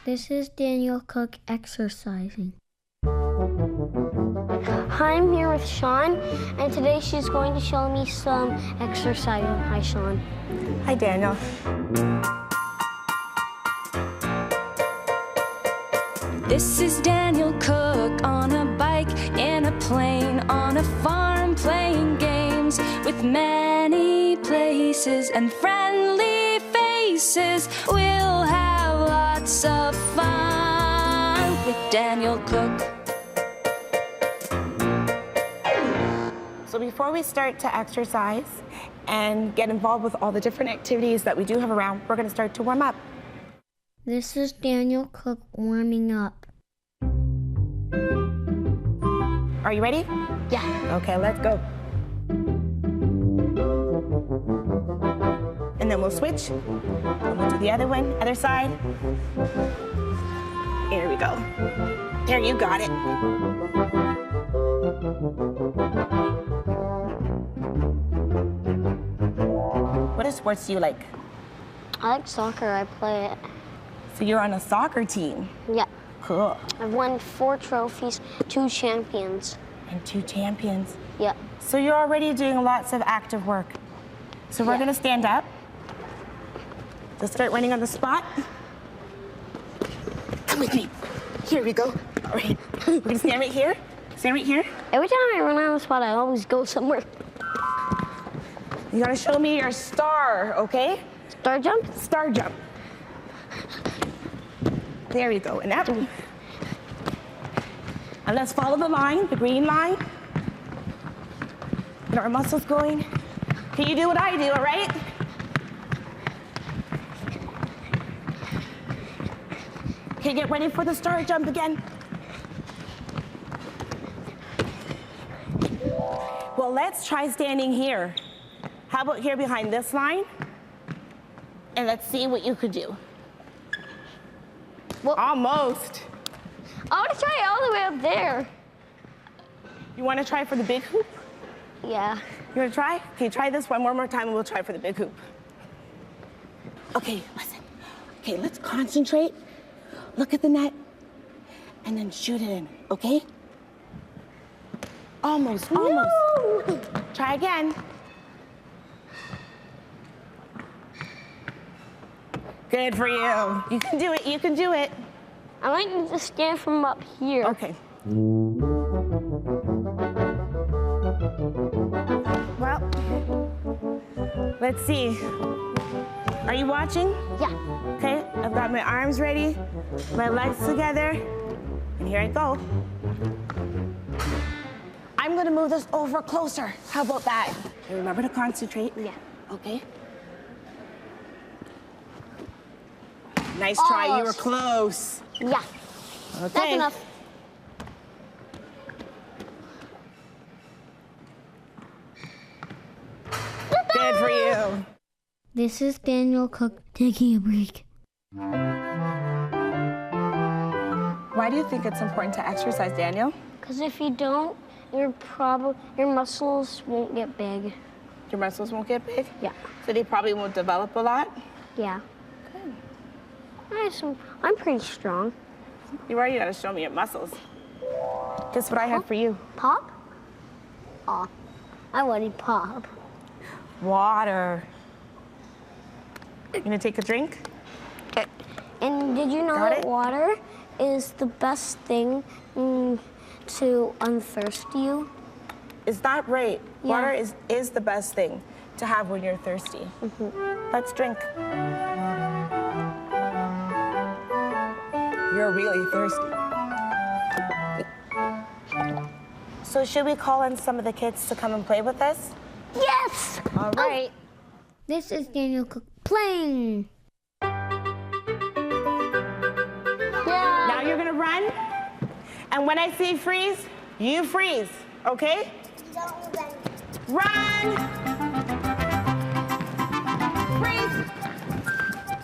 This is Daniel Cook exercising. Hi, I'm here with Sean, and today she's going to show me some exercise. Hi, Sean. Hi, Daniel. This is Daniel Cook on a bike, in a plane, on a farm, playing games with many places and friendly faces. We'll have lots of fun with Daniel Cook. So before we start to exercise and get involved with all the different activities that we do have around, we're going to start to warm up. This is Daniel Cook warming up. Are you ready? Yeah. Okay, let's go. And then we'll switch. We'll do the other one, other side. Here we go. There, you got it. What sports do you like? I like soccer. I play it. So you're on a soccer team. Yeah. Cool. I've won 4 trophies, 2 champions. And 2 champions. Yeah. So you're already doing lots of active work. So we're gonna stand up. Just start running on the spot. Come with me. Here we go. All right. We're gonna stand right here. Stand right here. Every time I run on the spot, I always go somewhere. You gotta show me your star, okay? Star jump? Star jump. There you go, and up. And let's follow the line, the green line. Get our muscles going. Can you do what I do, all right? Okay, get ready for the star jump again. Well, let's try standing here. How about here behind this line? And let's see what you could do. Well, Almost. I want to try all the way up there. You want to try for the big hoop? Yeah. You want to try? Okay, try this one more time and we'll try for the big hoop. Okay, listen. Okay, let's concentrate. Look at the net and then shoot it in, okay? Almost, almost. No! Try again. Good for you. You can do it, you can do it. I might need to stand from up here. Okay. Well, let's see. Are you watching? Yeah. Okay, I've got my arms ready, my legs together, and here I go. I'm gonna move this over closer. How about that? And remember to concentrate. Yeah. Okay. Nice try, you were close. Yeah. Okay. That's enough. Good for you. This is Daniel Cook taking a break. Why do you think it's important to exercise, Daniel? Because if you don't, your muscles won't get big. Your muscles won't get big? Yeah. So they probably won't develop a lot? Yeah. Good. I'm pretty strong. You already gotta show me your muscles. Guess what I have for you? Pop? Aw, I wanted pop. Water. You gonna take a drink? Okay. And did you know Got that it? water is the best thing to unthirst you? Is that right? Yeah. Water is the best thing to have when you're thirsty. Let's drink. You're really thirsty. So should we call in some of the kids to come and play with us? Yes! All right. This is Daniel Cook playing. Yeah. Now you're gonna run, and when I say freeze, you freeze, okay? Run! Freeze!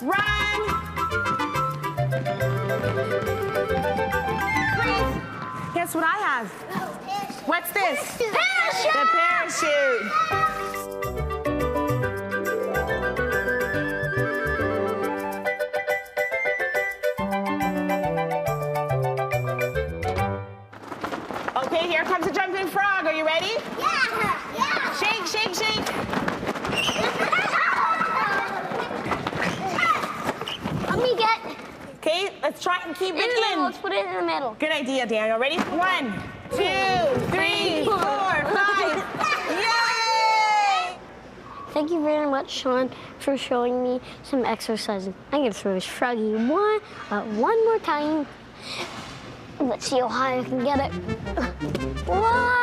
Run! Freeze! Guess what I have? What's this? Parachute! The parachute. Shake, shake, shake. Let me get Okay, let's try and keep in the it middle. in. Let's put it in the middle. Good idea, Daniel. Ready? 1, 2, 3, 4, 5. Yay! Thank you very much, Sean, for showing me some exercising. I'm gonna throw this froggy one more time. Let's see how high I can get it. One.